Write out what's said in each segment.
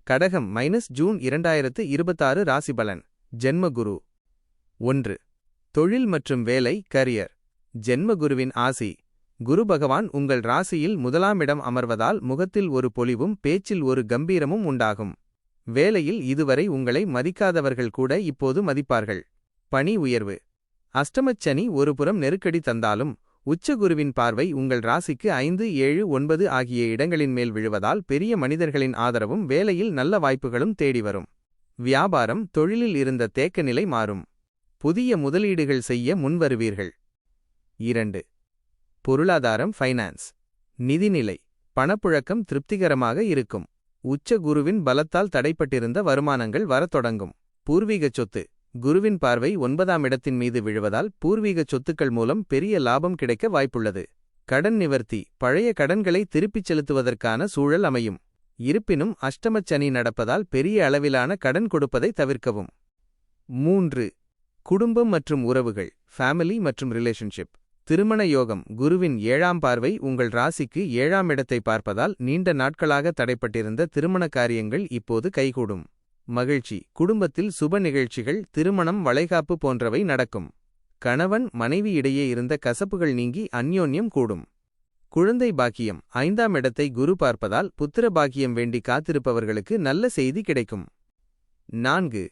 கடகம் -ஜூன் 2026 ராசிபலன். ஜென்மகுரு. 1. தொழில் மற்றும் வேலை கரியர். ஜென்மகுருவின் ஆசி. குரு பகவான் உங்கள் ராசியில் 1ஆம் இடம் அமர்வதால் முகத்தில் ஒரு பொலிவும் பேச்சில் ஒரு கம்பீரமும் உண்டாகும். வேலையில் இதுவரை உங்களை மதிக்காதவர்கள் கூட இப்போது மதிப்பார்கள். பணி உயர்வு. அஷ்டமச்சனி ஒருபுறம் நெருக்கடி தந்தாலும் உச்சகுருவின் பார்வை உங்கள் ராசிக்கு 5, 7, 9 ஆகிய இடங்களின் மேல் விழுவதால் பெரிய மனிதர்களின் ஆதரவும் வேலையில் நல்ல வாய்ப்புகளும் தேடி வரும். வியாபாரம் தொழிலில் இருந்த தேக்க நிலை மாறும். புதிய முதலீடுகள் செய்ய முன்வருவீர்கள். 2. பொருளாதாரம் ஃபைனான்ஸ். நிதிநிலை. பணப்புழக்கம் திருப்திகரமாக இருக்கும். உச்ச குருவின் பலத்தால் தடைப்பட்டிருந்த வருமானங்கள் வரத் தொடங்கும். பூர்வீக சொத்து. குருவின் பார்வை 9ஆம் இடத்தின் மீது விழுவதால் பூர்வீக சொத்துக்கள் மூலம் பெரிய லாபம் கிடைக்க வாய்ப்புள்ளது. கடன் நிவர்த்தி. பழைய கடன்களை திருப்பிச் செலுத்துவதற்கான சூழல் அமையும். இருப்பினும் அஷ்டமச்சனி நடப்பதால் பெரிய அளவிலான கடன் கொடுப்பதை தவிர்க்கவும். 3. குடும்பம் மற்றும் உறவுகள். ஃபேமிலி மற்றும் ரிலேஷன்ஷிப். திருமண யோகம். குருவின் 7ஆம் பார்வை உங்கள் ராசிக்கு 7ஆம் இடத்தை பார்ப்பதால் நீண்ட நாட்களாக தடைப்பட்டிருந்த திருமண காரியங்கள் இப்போது கைகூடும். மகிழ்ச்சி. குடும்பத்தில் சுப நிகழ்ச்சிகள், திருமணம், வளைகாப்பு போன்றவை நடக்கும். கணவன் மனைவி இடையே இருந்த கசப்புகள் நீங்கி அந்யோன்யம் கூடும். குழந்தை பாக்கியம். 5ஆம் இடத்தை குரு பார்ப்பதால் புத்திர பாக்கியம் வேண்டி காத்திருப்பவர்களுக்கு நல்ல செய்தி கிடைக்கும். 4.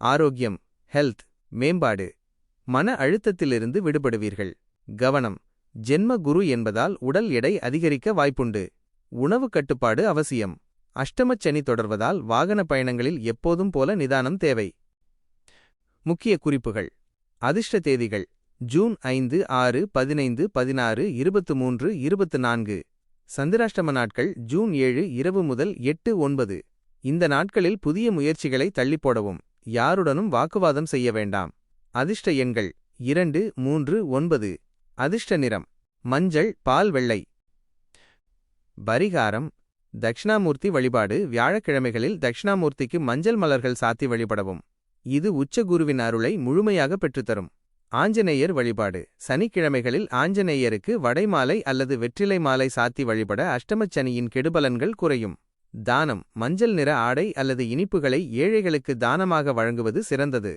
ஆரோக்கியம் ஹெல்த் மேம்பாடு. மன அழுத்தத்திலிருந்து விடுபடுவீர்கள். கவனம். ஜென்ம குரு என்பதால் உடல் எடை அதிகரிக்க வாய்ப்புண்டு. உணவு கட்டுப்பாடு அவசியம். அஷ்டமச்சனி தொடர்வதால் வாகன பயணங்களில் எப்போதும் போல நிதானம் தேவை. முக்கிய குறிப்புகள். அதிர்ஷ்ட தேதிகள். ஜூன் 5, 6, 15, 16, 23, 24. சந்திராஷ்டம நாட்கள் ஜூன் 7 இரவு முதல் 8, 9. இந்த நாட்களில் புதிய முயற்சிகளை தள்ளிப்போடவும். யாருடனும் வாக்குவாதம் செய்ய வேண்டாம். அதிர்ஷ்ட எண்கள் 2, 3, 9. அதிர்ஷ்ட நிறம் மஞ்சள், பால் வெள்ளை. பரிகாரம். தக்ஷணாமூர்த்தி வழிபாடு. வியாழக்கிழமைகளில் தக்ஷணாமூர்த்திக்கு மஞ்சள் மலர்கள் சாத்தி வழிபடவும். இது உச்சகுருவின் அருளை முழுமையாக பெற்றுத்தரும். ஆஞ்சநேயர் வழிபாடு. சனிக்கிழமைகளில் ஆஞ்சநேயருக்கு வடைமாலை அல்லது வெற்றிலை மாலை சாத்தி வழிபட அஷ்டமச்சனியின் கெடுபலன்கள் குறையும். தானம். மஞ்சள் நிற ஆடை அல்லது இனிப்புகளை ஏழைகளுக்கு தானமாக வழங்குவது சிறந்தது.